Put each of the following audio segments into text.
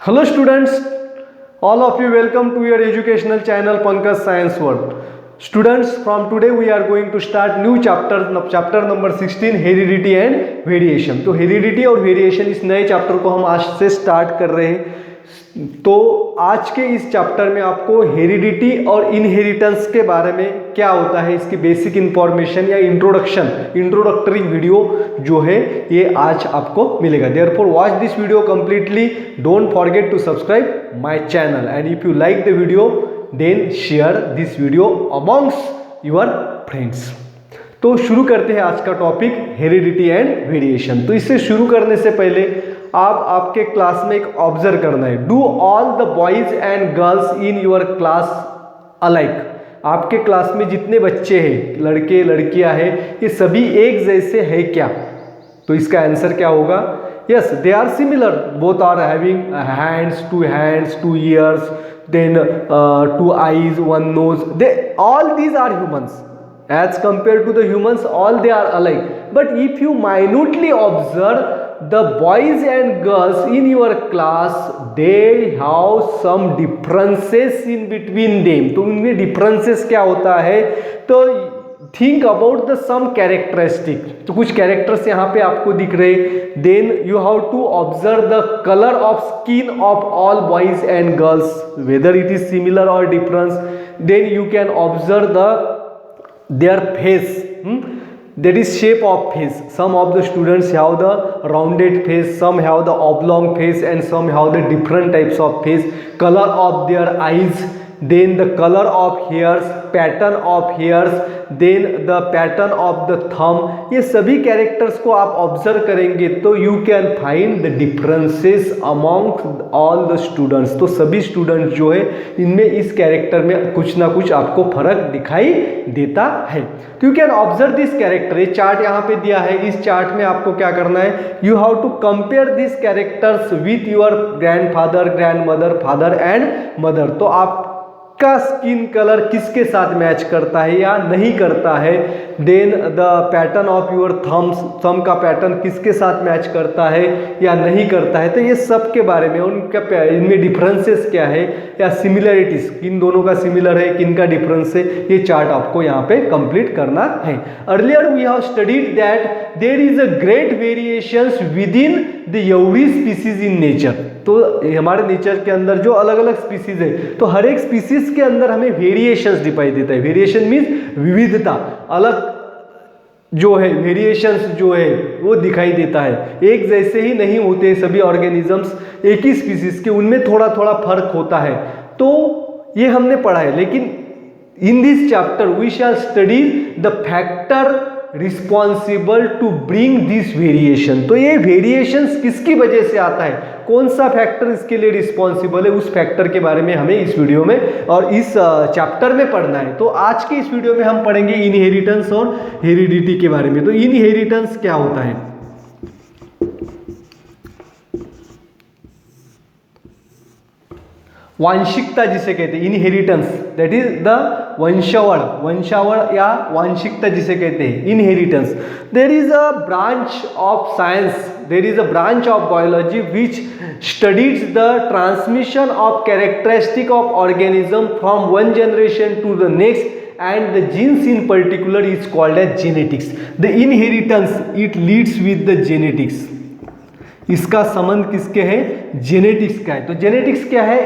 Hello students, all of you welcome to your educational channel Pankaj Science World. Students, from today we are going to start new chapter number 16 heredity and variation. तो heredity और variation इस नए chapter को हम आज से start कर रहे हैं। तो आज के इस चैप्टर में आपको हेरिडिटी और इनहेरिटेंस के बारे में क्या होता है, इसकी बेसिक इंफॉर्मेशन या इंट्रोडक्टरी वीडियो जो है ये आज आपको मिलेगा। Therefore watch this video completely, don't forget to subscribe my channel and if you like the video then share this video amongst your friends. तो शुरू करते हैं आज का टॉपिक हेरिडिटी एंड वेरिएशन। तो इससे शुरू करने से पहले आपके क्लास में एक ऑब्जर्व करना है, do all the boys and girls in your class alike. आपके क्लास में जितने बच्चे हैं, लड़के लड़कियां हैं, ये सभी एक जैसे हैं क्या? तो इसका आंसर क्या होगा? Yes, they are similar, both are having hands, two ears, then two eyes, one nose. All these are humans. As compared to the humans, all they are alike. But if you minutely observe the boys and girls in your class, they have some differences in between them. तो उनमें differences क्या होता है? तो think about the some characteristic. तो कुछ characters यहाँ पे आपको दिख रहे। Then you have to observe the colour of skin of all boys and girls, whether it is similar or difference. Then you can observe the their face, that is shape of face. Some of the students have the rounded face, some have the oblong face, and some have the different types of face. Color of their eyes, then the color of hairs, pattern of hairs, then the pattern of the thumb. ये सभी characters को आप observe करेंगे तो you can find the differences among all the students. तो सभी students जो है इनमें इस कैरेक्टर में कुछ ना कुछ आपको फर्क दिखाई देता है। तो you can observe this character. ये चार्ट यहाँ पे दिया है, इस चार्ट में आपको क्या करना है, you have to compare this characters with your grandfather, grandmother, father and mother. तो आप का स्किन कलर किसके साथ मैच करता है या नहीं करता है। Then the pattern of your thumb का पैटर्न किसके साथ मैच करता है या नहीं करता है। तो ये सब के बारे में, उनका इनमें डिफरेंसेस क्या है या सिमिलरिटीज, किन दोनों का सिमिलर है, किन का डिफरेंस है, ये चार्ट आपको यहाँ पे कंप्लीट करना है। Earlier we have studied that there is a great variations within the every species in nature. तो हमारे नेचर के अंदर जो अलग अलग स्पीसीज है, तो हर एक स्पीसीज के अंदर हमें वेरिएशंस दिखाई देता है। वेरिएशन मीन्स विविधता, अलग जो है वेरिएशंस जो है वो दिखाई देता है। एक जैसे ही नहीं होते सभी ऑर्गेनिजम्स, एक ही स्पीसीज के, उनमें थोड़ा थोड़ा फर्क होता है। तो ये हमने पढ़ा है, लेकिन in this chapter we shall study the factor responsible to bring this variation. तो ये वेरिएशंस किसकी वजह से आता है, कौन सा फैक्टर इसके लिए रिस्पॉन्सिबल है, उस फैक्टर के बारे में हमें इस वीडियो में और इस चैप्टर में पढ़ना है। तो आज के इस वीडियो में हम पढ़ेंगे इनहेरिटेंस और हेरिडिटी के बारे में। तो इनहेरिटेंस क्या होता है? वांशिकता जिसे कहते हैं, इनहेरिटेंस, दैट इज द वंशावळ या वांशिकता जिसे कहते हैं, inheritance. There is a branch of science, there is a branch of biology which studies the transmission of characteristic of organism from one generation to the next and the genes in particular is called as genetics. The inheritance it leads with the genetics. इसका संबंध किसके है? Genetics का है। तो genetics क्या है?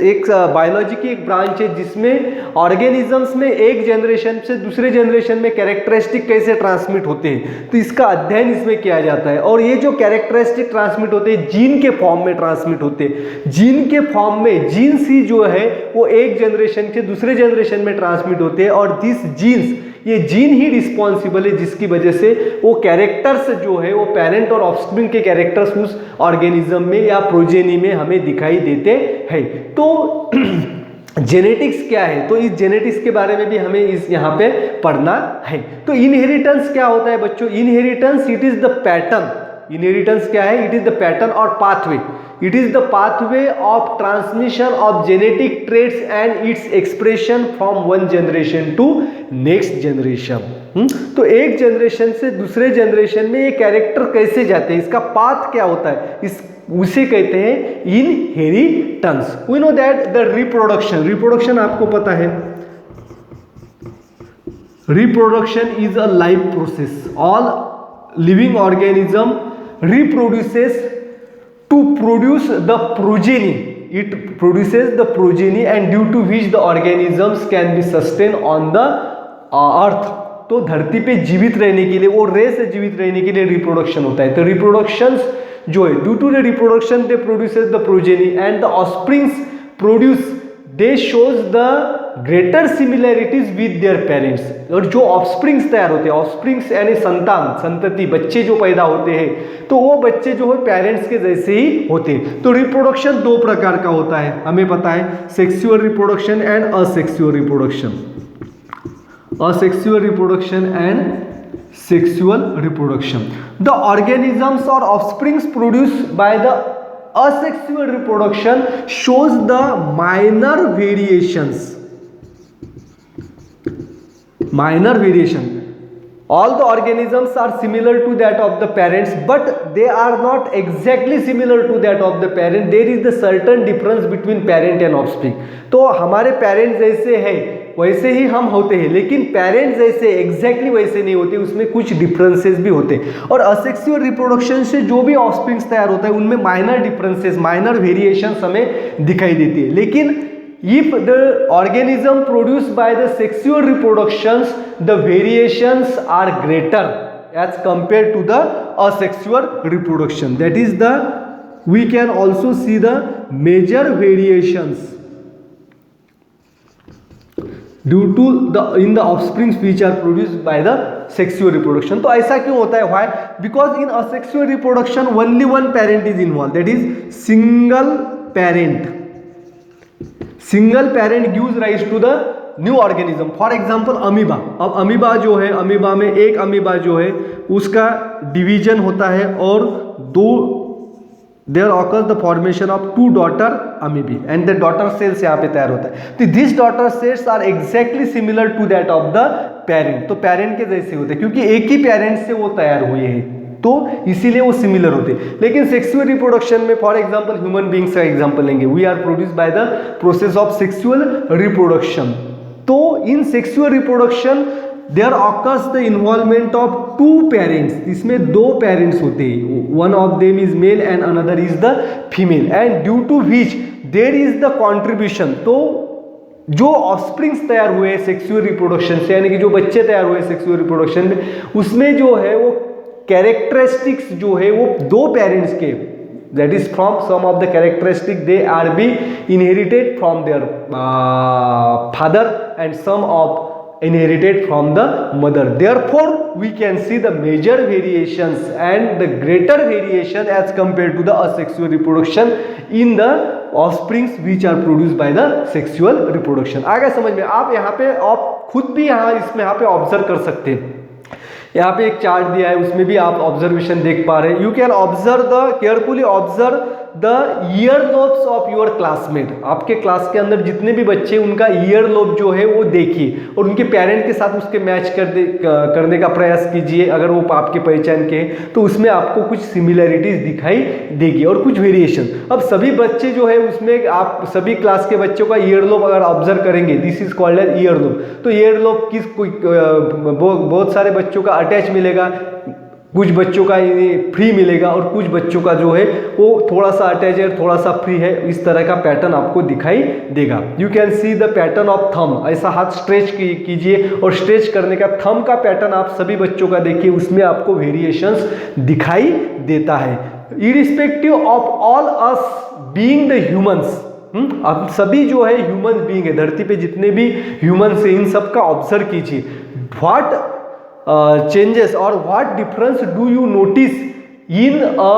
एक बायोलॉजी की एक ब्रांच है जिसमें ऑर्गेनिजम्स में एक जनरेशन से दूसरे जनरेशन में कैरेक्टरिस्टिक कैसे ट्रांसमिट होते हैं, तो इसका अध्ययन इसमें किया जाता है। और ये जो कैरेक्टरिस्टिक ट्रांसमिट होते हैं जीन के फॉर्म में ट्रांसमिट होते हैं। जीन के फॉर्म में जीन्स ही जो है वो एक जनरेशन से दूसरे जनरेशन में ट्रांसमिट होते हैं, और दिस जीन्स, ये जीन ही रिस्पॉन्सिबल है जिसकी वजह से वो कैरेक्टर्स जो है वो पेरेंट और ऑफस्प्रिंग के कैरेक्टर्स उस ऑर्गेनिज्म में या प्रोजेनी में हमें दिखाई देते हैं। तो जेनेटिक्स क्या है? तो इस जेनेटिक्स के बारे में भी हमें इस यहाँ पे पढ़ना है। तो इनहेरिटेंस क्या होता है बच्चों? Inheritance it is the pattern. Inheritance क्या है? इट इज द पैटर्न और pathway. It is the pathway of transmission of genetic traits and its expression from one generation to next generation. तो एक जनरेशन से दूसरे जनरेशन में ये character कैसे जाते हैं, इसका पाथ क्या होता है, इस उसे कहते हैं inheritance. We know that the reproduction आपको पता है, reproduction is a life process. All living organism reproduces to produce the progeny, it produces the progeny and due to which the organisms can be sustained on the earth। तो धरती पे जीवित रहने के लिए, वो रेस जीवित रहने के लिए रिप्रोडक्शन होता है। तो रिप्रोडक्शन जो है, due to the reproduction they produces the progeny and the offsprings produce, they shows the greater similarities with their parents. और जो ऑफस्प्रिंग्स तैयार होते हैं, ऑफस्प्रिंग्स यानी संतान, संतति, बच्चे जो पैदा होते हैं, तो वो बच्चे जो है पेरेंट्स के जैसे ही होते हैं। तो रिप्रोडक्शन दो प्रकार का होता है, हमें पता है, sexual reproduction and asexual reproduction. Asexual reproduction and sexual reproduction. The organisms or offsprings produced by the asexual reproduction shows the minor variations. Minor variation. All the organisms are similar to that of the parents, but they are not exactly similar to that of the parent. There is the certain difference between parent and offspring. तो हमारे parents जैसे है वैसे ही हम होते हैं, लेकिन parents जैसे एग्जैक्टली वैसे नहीं होते, उसमें कुछ डिफरेंसेस भी होते हैं। और असेक्सुअल रिप्रोडक्शन से जो भी ऑफस्प्रिंग्स तैयार होता है उनमें माइनर डिफरेंसेस, माइनर वेरिएशंस हमें दिखाई देती है। लेकिन if the organism produced by the sexual reproductions, the variations are greater as compared to the asexual reproduction. That is the, we can also see the major variations due to the in the offsprings which are produced by the sexual reproduction. तो ऐसा क्यों होता है? Why? Because in asexual reproduction only one parent is involved, that is single parent. Single parent gives rise to the new organism. For example amoeba. अब amoeba जो है, amoeba में एक अमीबा जो है उसका डिवीजन होता है और दो, there occurs the formation of two daughter amoebae and the daughter cells यहाँ पे तैयार होता है। तो this daughter cells are exactly similar to that of the parent. तो पेरेंट के जैसे होते हैं क्योंकि एक ही पेरेंट से वो तैयार हुए हैं, तो इसीलिए वो सिमिलर होते हैं। लेकिन सेक्सुअल रिप्रोडक्शन में फॉर एग्जांपल ह्यूमन बींग्स का एग्जांपल लेंगे, we are produce by the process of sexual reproduction. तो in sexual reproduction there occurs the involvement of two parents. इसमें दो पेरेंट्स होते हैं, one of them is male and another is the female, and due to which there is the contribution. तो जो offsprings तैयार हुए sexual reproduction से, यानी कि जो बच्चे तैयार हुए सेक्सुअल रिप्रोडक्शन में, उसमें जो है वो कैरेक्टरिस्टिक्स जो है वो दो पेरेंट्स के, that is from some of the characteristic they are be inherited from their father and some of inherited from the mother. Therefore we can see the major variations and the greater variation as compared to the asexual reproduction in the offsprings which are produced by the sexual reproduction. आ गया समझ में? आप यहाँ पे आप खुद भी यहाँ इसमें यहाँ पे ऑब्जर्व कर सकते हैं। यहाँ पे एक चार्ट दिया है, उसमें भी आप ऑब्जर्वेशन देख पा रहे हैं। You can observe the, carefully observe the year lobes of your classmate. आपके क्लास के अंदर जितने भी बच्चे, उनका ईयर लोब जो है वो देखिए और उनके पेरेंट के साथ उसके मैच करने का प्रयास कीजिए। अगर वो आपके पहचान के हैं तो उसमें आपको कुछ सिमिलैरिटीज दिखाई देगी और कुछ वेरिएशन। अब सभी बच्चे जो है उसमें आप सभी क्लास के बच्चों का ईयर लोब अगर ऑब्जर्व करेंगे, this is called as ear lobe. तो ईयर लोब किस बहुत सारे बच्चों का अटैच मिलेगा, कुछ बच्चों का फ्री मिलेगा और कुछ बच्चों का जो है वो थोड़ा सा अटैच है, थोड़ा सा फ्री है। इस तरह का पैटर्न आपको दिखाई देगा। You can see the pattern of thumb. ऐसा हाथ स्ट्रेच कीजिए और स्ट्रेच करने का थंब का पैटर्न आप सभी बच्चों का देखिए, उसमें आपको वेरिएशंस दिखाई देता है। Irrespective of all us being the humans, अब सभी जो है ह्यूमन बीइंग है, धरती पे जितने भी ह्यूमंस है इन सब का ऑब्जर्व कीजिए। What changes or what difference do you notice in a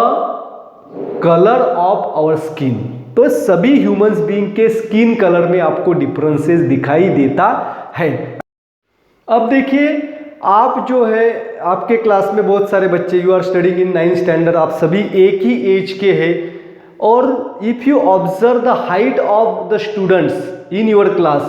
color of our skin? तो सभी ह्यूमंस बीइंग के स्किन कलर में आपको डिफरेंसेस दिखाई देता है। अब देखिए, आप जो है आपके क्लास में बहुत सारे बच्चे, you are studying in 9th standard, आप सभी एक ही एज के हैं। और if you observe the height of the students in your class,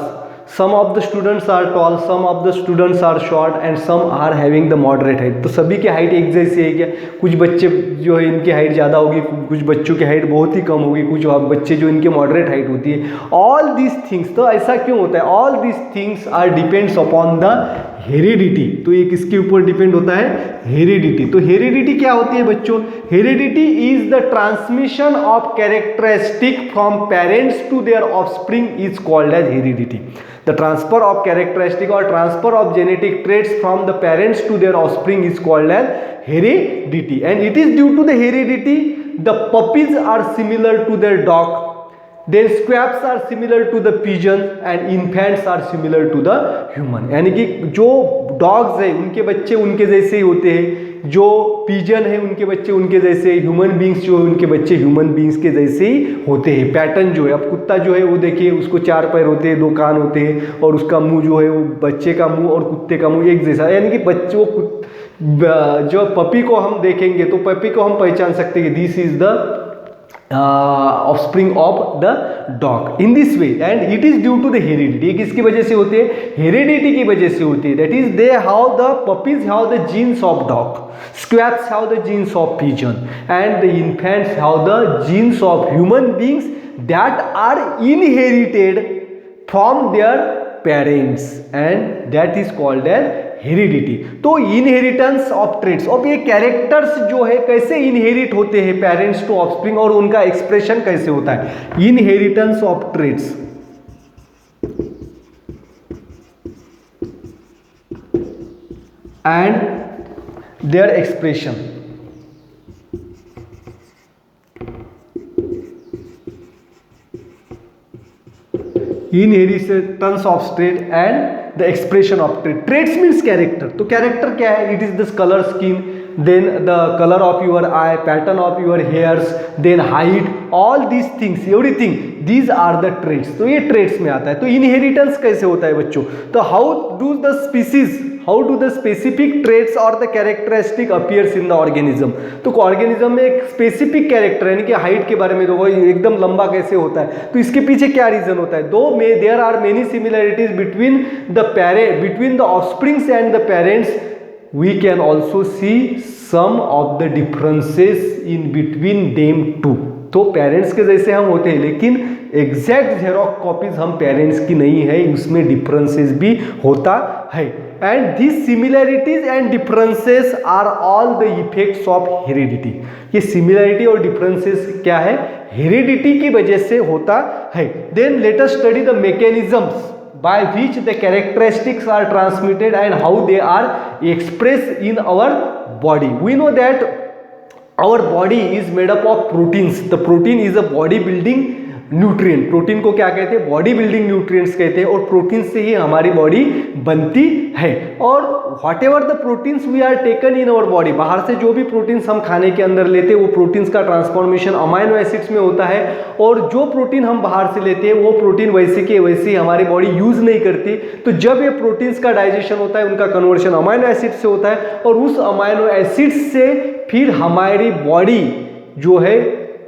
some of the students are tall, some of the students are short and some are having the moderate height. तो सभी की height एक जैसी है क्या? कुछ बच्चे जो है इनकी हाइट ज़्यादा होगी, कुछ बच्चों की हाइट बहुत ही कम होगी, कुछ बच्चे जो इनके मॉडरेट हाइट होती है। ऑल दिस थिंग्स, तो ऐसा क्यों होता है? All this things are depends upon the heredity. तो ये किसके ऊपर डिपेंड होता है? हेरिडिटी। तो हेरिडिटी क्या होती है बच्चों? Heredity is the transmission of characteristic from parents to their offspring is called as heredity. The transfer of characteristic or transfer of genetic traits from the parents to their offspring is called as heredity, and it is due to the heredity the puppies are similar to their dog, then squabs are similar to the pigeon and infants are similar to the human। यानी कि जो dogs है उनके बच्चे उनके जैसे ही होते हैं, जो पिजन है उनके बच्चे उनके जैसे, ह्यूमन बींग्स जो है उनके बच्चे ह्यूमन बींग्स के जैसे ही होते हैं। पैटर्न जो है, अब कुत्ता जो है वो देखिए उसको 4 पैर होते हैं, 2 कान होते हैं और उसका मुंह जो है वो बच्चे का मुंह और कुत्ते का मुंह एक जैसा, यानी कि बच्चों जो पपी को हम देखेंगे तो पपी को हम पहचान सकते हैं कि this is the offspring of the dog in this way and it is due to the heredity। किसकी वजह से होती है? हेरिडिटी की वजह से होती है। that is they have the puppies have the genes of dog, squabs have the genes of pigeon and the infants have the genes of human beings that are inherited from their parents and that is called as heredity. तो inheritance of traits, अब ये characters जो है कैसे inherit होते हैं parents to offspring और उनका एक्सप्रेशन कैसे होता है? Inheritance of traits and their expression. Inheritance of trait and the expression of trait। traits means character। तो character क्या है? it is this color skin, then the color of your eye, pattern of your hairs, then height, all these things, everything these are the traits। तो ये traits में आता है। तो inheritance कैसे होता है बच्चों? तो how do the specific traits or the characteristic appears in the organism। तो ऑर्गेनिज्म में एक स्पेसिफिक कैरेक्टर यानी कि हाइट के बारे में, तो वो एकदम लंबा कैसे होता है, तो इसके पीछे क्या रीजन होता है? दो में there are many similarities between the offsprings and the parents, we can also see some of the differences in between them too. तो पेरेंट्स के जैसे हम होते हैं लेकिन एग्जैक्ट जेरोक्स कॉपीज हम पेरेंट्स की नहीं है, उसमें डिफरेंसेस भी होता है। And this similarities and differences are all the effects of heredity. ये सिमिलैरिटी और डिफरेंसेस क्या है? हेरिडिटी की वजह से होता है। Then let us study the mechanisms by which the characteristics are transmitted and how they are expressed in our body। We know that our body is made up of proteins। the protein is a body building nutrient. Protein को क्या कहते हैं? Body building nutrients कहते हैं और protein से ही हमारी body बनती है। और whatever the proteins we are taken in our body, बाहर से जो भी प्रोटीन्स हम खाने के अंदर लेते हैं वो प्रोटीन्स का ट्रांसफॉर्मेशन अमाइनो एसिड्स में होता है और जो प्रोटीन हम बाहर से लेते हैं वो प्रोटीन वैसे के वैसे हमारी बॉडी यूज नहीं करती। तो जब ये प्रोटीन्स का डाइजेशन होता है उनका कन्वर्शन अमाइनो एसिड से होता है और उस अमाइनो एसिड से फिर हमारी बॉडी जो है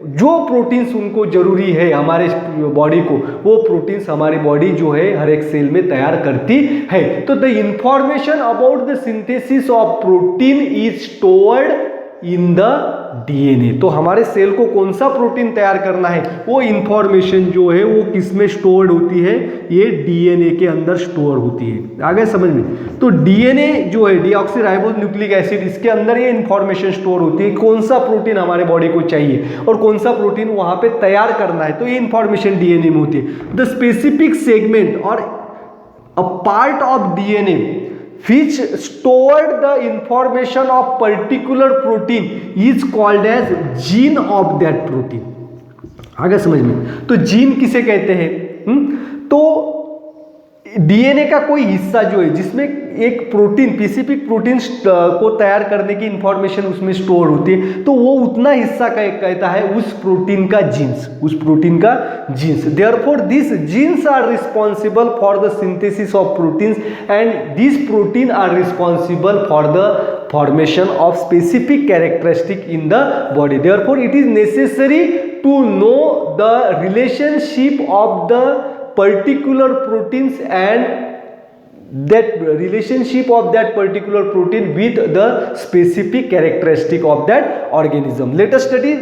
जो प्रोटीन्स उनको जरूरी है हमारे बॉडी को, वो प्रोटीन्स हमारी बॉडी जो है हर एक सेल में तैयार करती है। तो the information about the synthesis of protein is stored in the DNA. तो हमारे सेल को कौन सा प्रोटीन तैयार करना है वो इंफॉर्मेशन जो है वो किस में स्टोर्ड होती है? ये डीएनए के अंदर स्टोर होती है। आगे समझ में? तो डीएनए जो है डीऑक्सीराइबोज न्यूक्लिक एसिड, इसके अंदर ये इंफॉर्मेशन स्टोर होती है कौन सा प्रोटीन हमारे बॉडी को चाहिए और कौन सा प्रोटीन वहां पे तैयार करना है। तो ये इंफॉर्मेशन डीएनए में होती है। द स्पेसिफिक सेगमेंट और a part of DNA which stored the information of particular protein is called as gene of that protein। आगे समझ में? तो जीन किसे कहते हैं? तो डीएनए का कोई हिस्सा जो है जिसमें एक प्रोटीन स्पेसिफिक प्रोटीन को तैयार करने की इंफॉर्मेशन उसमें स्टोर होती है, तो वो उतना हिस्सा कहता है उस प्रोटीन का जीन्स, उस प्रोटीन का genes. Therefore this genes are responsible for the synthesis of proteins and this protein are responsible for the formation of specific characteristic in the body। therefore it is necessary to know the relationship of the particular proteins and that relationship of that particular protein with the specific characteristic of that organism. Let us study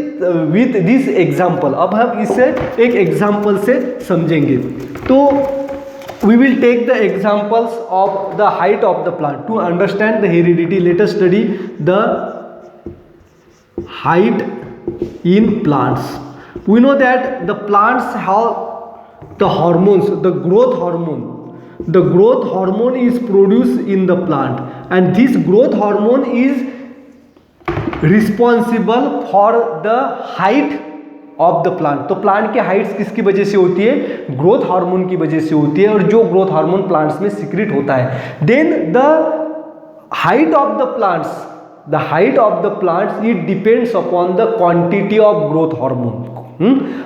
with this example. अब हम इसे एक example से समझेंगे. तो we will take the examples of the height of the plant to understand the heredity. Let us study the height in plants. We know that the plants have the hormones, the growth hormone. The growth hormone is produced in the plant, and this growth hormone is responsible for the height of the plant. तो plant के Heights किसकी वजह से होती है? Growth hormone की वजह से होती है, और जो ग्रोथ हार्मोन प्लांट्स में सीक्रेट होता है. Then the height of the plants it depends upon the quantity of growth hormone.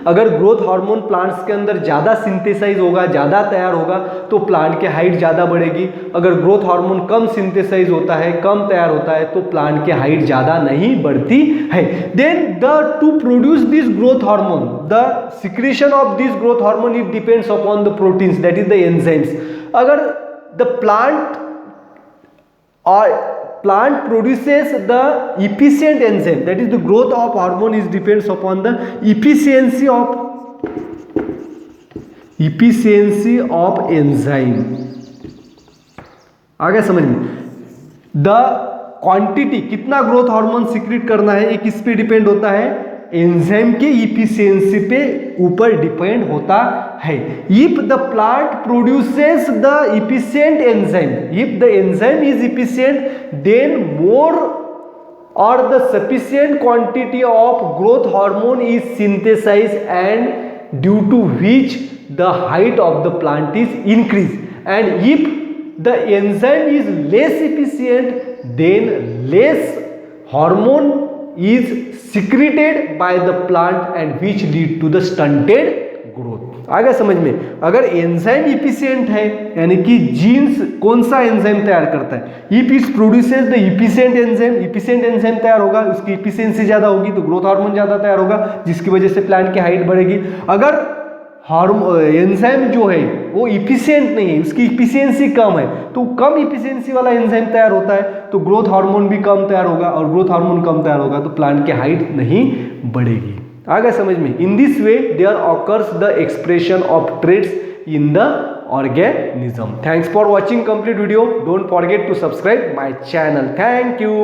अगर ग्रोथ हार्मोन प्लांट्स के अंदर ज़्यादा सिंथेसाइज होगा, ज़्यादा तैयार होगा, तो प्लांट की हाइट ज़्यादा बढ़ेगी. अगर ग्रोथ हार्मोन कम सिंथेसाइज होता है, कम तैयार होता है, तो प्लांट की हाइट ज़्यादा नहीं बढ़ती है. Then to produce this growth hormone, the secretion of this growth hormone it depends upon the proteins, that is the enzymes. अगर the plant produces the efficient enzyme, that is the growth of hormone is depends upon the efficiency of enzyme. आगे समझ में, the quantity कितना growth hormone secrete करना है, ये किस पे डिपेंड होता है? एंजाइम के इफिशियंसी पे ऊपर डिपेंड होता है. If the plant produces the efficient enzyme, if the enzyme is efficient, then more or the sufficient quantity of growth hormone is synthesize, and due to which the height of the plant is increase. And if the enzyme is less efficient, then less hormone is secreted by the plant and which lead to the stunted growth. आगे समझ में, अगर enzyme efficient है, यानी कि jeans कौन सा enzyme तैयार करता है, if it produces the efficient enzyme तैयार होगा, उसकी इफिशिएंसी ज्यादा होगी तो ग्रोथ हार्मोन ज्यादा तैयार होगा, जिसकी वजह से प्लांट की हाइट बढ़ेगी. अगर एंजाइम जो है वो इफिशिएंट नहीं है, उसकी इफिशियंसी कम है, तो कम इफिशियंसी वाला एंजाइम तैयार होता है, तो ग्रोथ हार्मोन भी कम तैयार होगा, और ग्रोथ हार्मोन कम तैयार होगा तो प्लांट की हाइट नहीं बढ़ेगी. आगे समझ में, in this way there occurs the expression of traits in the organism. Thanks for watching complete video. Don't forget to subscribe my channel. Thank you.